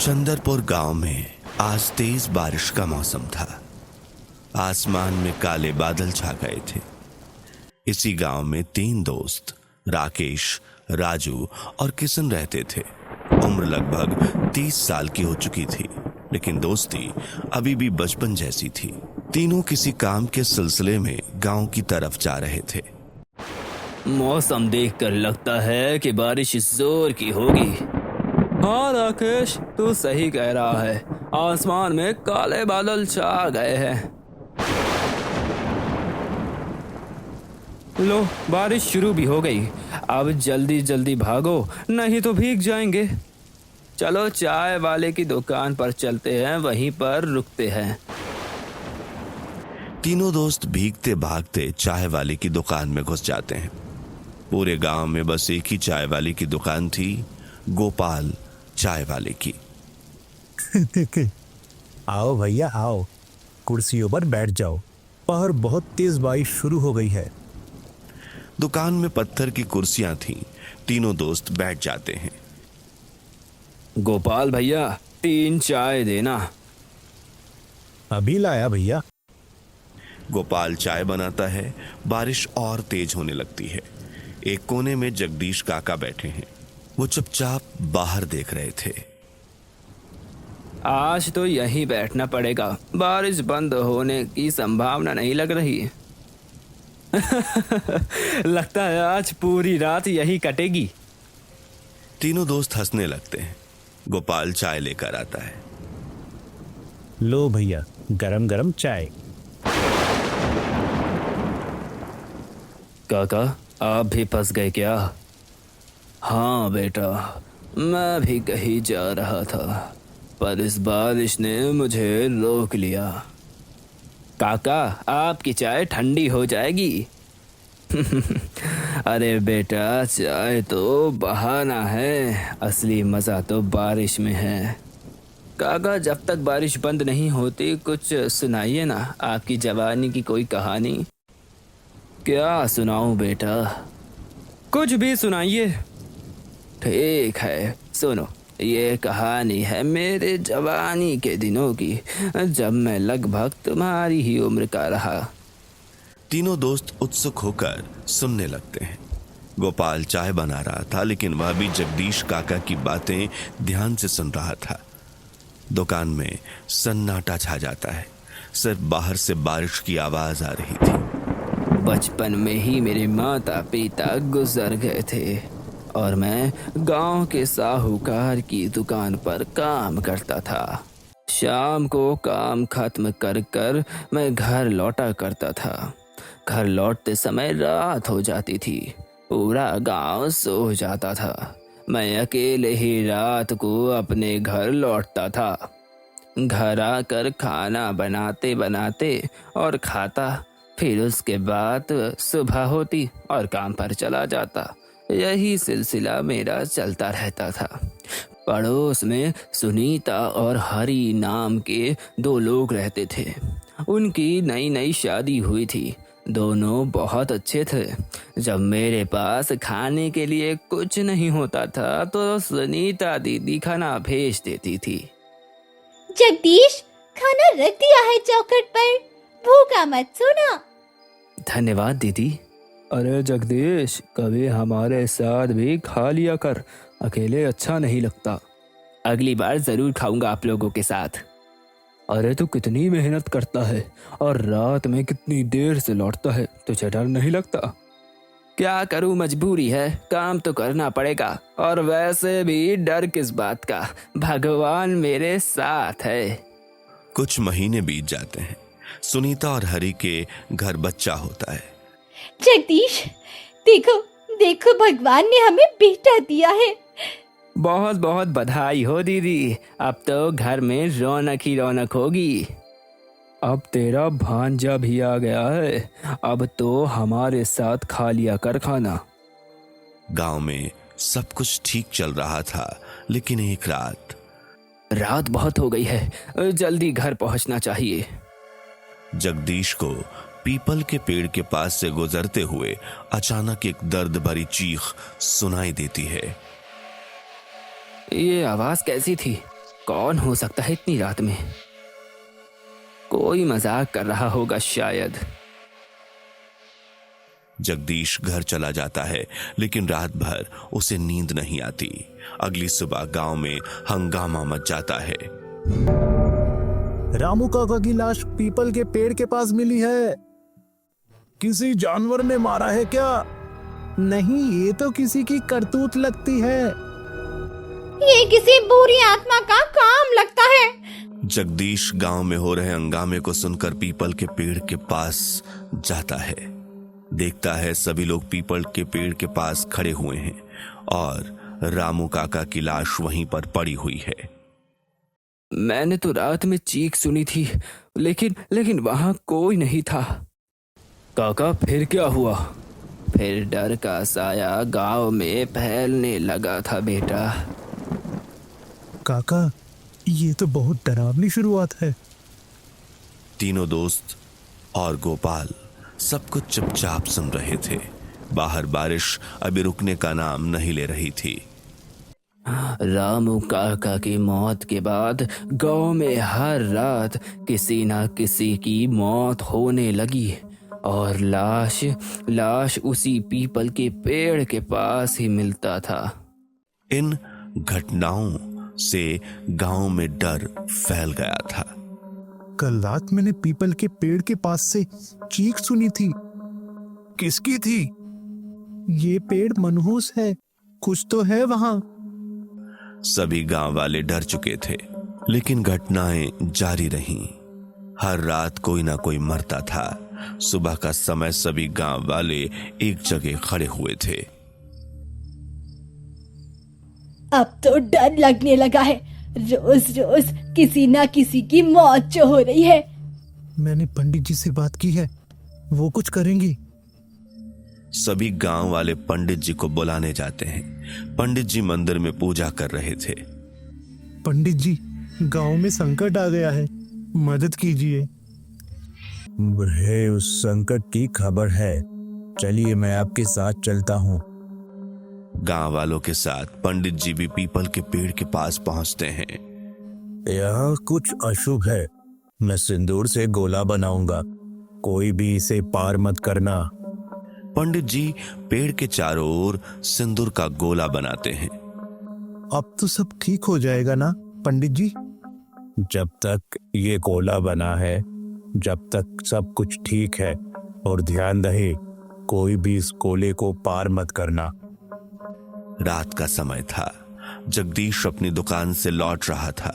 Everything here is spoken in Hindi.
चंदरपुर गांव में आज तेज बारिश का मौसम था। आसमान में काले बादल छा गए थे। इसी गांव में 3 दोस्त राकेश, राजू और किशन रहते थे। उम्र लगभग 30 साल की हो चुकी थी, लेकिन दोस्ती अभी भी बचपन जैसी थी। तीनों किसी काम के सिलसिले में गांव की तरफ जा रहे थे। मौसम देखकर लगता है कि बारिश जोर की होगी। हाँ राकेश, तू सही कह रहा है। आसमान में काले बादल छा गए हैं। लो, बारिश शुरू भी हो गई। अब जल्दी जल्दी भागो, नहीं तो भीग जाएंगे। चलो चाय वाले की दुकान पर चलते हैं, वहीं पर रुकते हैं। तीनों दोस्त भीगते भागते चाय वाले की दुकान में घुस जाते हैं। पूरे गांव में बस एक ही चाय वाले की दुकान थी, गोपाल चाय वाले की। आओ भैया आओ, कुर्सियों पर बैठ जाओ। बाहर बहुत तेज बारिश शुरू हो गई है। दुकान में पत्थर की कुर्सियां थीं। तीनों दोस्त बैठ जाते हैं। गोपाल भैया, 3 चाय देना। अभी लाया भैया। गोपाल चाय बनाता है। बारिश और तेज होने लगती है। एक कोने में जगदीश काका बैठे हैं। वो चुपचाप बाहर देख रहे थे। आज तो यहीं बैठना पड़ेगा, बारिश बंद होने की संभावना नहीं लग रही। लगता है आज पूरी रात यही कटेगी। तीनों दोस्त हंसने लगते हैं। गोपाल चाय लेकर आता है। लो भैया, गरम गरम चाय। काका, आप भी फंस गए क्या? हाँ बेटा, मैं भी कहीं जा रहा था, पर इस बारिश ने मुझे रोक लिया। काका, आपकी चाय ठंडी हो जाएगी। अरे बेटा, चाय तो बहाना है, असली मज़ा तो बारिश में है। काका, जब तक बारिश बंद नहीं होती कुछ सुनाइए ना, आपकी जवानी की कोई कहानी। क्या सुनाऊं बेटा? कुछ भी सुनाइए। ठीक है, सुनो। ये कहानी है मेरे जवानी के दिनों की, जब मैं लगभग तुम्हारी ही उम्र का रहा। तीनों दोस्त उत्सुक होकर सुनने लगते हैं। गोपाल चाय बना रहा था, लेकिन वह भी जगदीश काका की बातें ध्यान से सुन रहा था। दुकान में सन्नाटा छा जाता है। सिर्फ बाहर से बारिश की आवाज आ रही थी। बचपन में ही मेरे माता पिता गुजर गए थे और मैं गांव के साहूकार की दुकान पर काम करता था। शाम को काम खत्म कर कर मैं घर लौटा करता था। घर लौटते समय रात हो जाती थी। पूरा गांव सो जाता था। मैं अकेले ही रात को अपने घर लौटता था। घर आकर खाना बनाते बनाते और खाता, फिर उसके बाद सुबह होती और काम पर चला जाता। यही सिलसिला मेरा चलता रहता था। पड़ोस में सुनीता और हरी नाम के 2 लोग रहते थे। उनकी नई नई शादी हुई थी। दोनों बहुत अच्छे थे। जब मेरे पास खाने के लिए कुछ नहीं होता था तो सुनीता दीदी खाना भेज देती थी। जगदीश, खाना रख दिया है चौखट पर, भूखा मत सोना। धन्यवाद दीदी। अरे जगदीश, कभी हमारे साथ भी खा लिया कर, अकेले अच्छा नहीं लगता। अगली बार जरूर खाऊंगा आप लोगों के साथ। अरे तू कितनी मेहनत करता है और रात में कितनी देर से लौटता है, तुझे डर नहीं लगता? क्या करूं, मजबूरी है, काम तो करना पड़ेगा। और वैसे भी डर किस बात का, भगवान मेरे साथ है। कुछ महीने बीत जाते हैं। सुनीता और हरी के घर बच्चा होता है। जगदीश, देखो देखो, भगवान ने हमें बेटा दिया है। बहुत बहुत बधाई हो दीदी, अब तो घर में रौनक ही रौनक होगी। अब तेरा भांजा भी आ गया है, अब तो हमारे साथ खा लिया कर खाना। गांव में सब कुछ ठीक चल रहा था, लेकिन एक रात बहुत हो गई है, जल्दी घर पहुंचना चाहिए। जगदीश को पीपल के पेड़ के पास से गुजरते हुए अचानक एक दर्द भरी चीख सुनाई देती है। ये आवाज कैसी थी? कौन हो सकता है इतनी रात में? कोई मजाक कर रहा होगा शायद। जगदीश घर चला जाता है, लेकिन रात भर उसे नींद नहीं आती। अगली सुबह गांव में हंगामा मच जाता है। रामू काका की लाश पीपल के पेड़ के पास मिली है। किसी जानवर ने मारा है क्या? नहीं, ये तो किसी की करतूत लगती है। ये किसी बुरी आत्मा का काम लगता है। जगदीश गांव में हो रहे हंगामे को सुनकर पीपल के पेड़ के पास जाता है। देखता है सभी लोग पीपल के पेड़ के पास खड़े हुए हैं और रामू काका की लाश वहीं पर पड़ी हुई है। मैंने तो रात में चीख सुनी थी, लेकिन वहां कोई नहीं था। काका, फिर क्या हुआ? फिर डर का साया गांव में फैलने लगा था बेटा। काका, ये तो बहुत डरावनी शुरुआत है। तीनों दोस्त और गोपाल सब कुछ चुपचाप सुन रहे थे। बाहर बारिश अभी रुकने का नाम नहीं ले रही थी। रामू काका की मौत के बाद गांव में हर रात किसी ना किसी की मौत होने लगी और लाश उसी पीपल के पेड़ के पास ही मिलता था। इन घटनाओं से गांव में डर फैल गया था। कल रात मैंने पीपल के पेड़ के पास से चीख सुनी थी। किसकी थी? ये पेड़ मनहूस है, कुछ तो है वहां। सभी गांव वाले डर चुके थे, लेकिन घटनाएं जारी रहीं। हर रात कोई ना कोई मरता था। सुबह का समय सभी गांव वाले एक जगह खड़े हुए थे। अब तो डर लगने लगा है। रोज रोज किसी ना किसी की मौत जो हो रही है। मैंने पंडित जी से बात की है, वो कुछ करेंगी। सभी गांव वाले पंडित जी को बुलाने जाते हैं। पंडित जी मंदिर में पूजा कर रहे थे। पंडित जी, गांव में संकट आ गया है, मदद कीजिए। मुझे उस संकट की खबर है, चलिए मैं आपके साथ चलता हूँ। गांव वालों के साथ पंडित जी भी पीपल के पेड़ के पास पहुंचते हैं। यहाँ कुछ अशुभ है, मैं सिंदूर से गोला बनाऊंगा, कोई भी इसे पार मत करना। पंडित जी पेड़ के चारों ओर सिंदूर का गोला बनाते हैं। अब तो सब ठीक हो जाएगा ना पंडित जी? जब तक ये गोला बना है, जब तक सब कुछ ठीक है, और ध्यान रहे कोई भी इस गोले को पार मत करना। रात का समय था। जगदीश अपनी दुकान से लौट रहा था।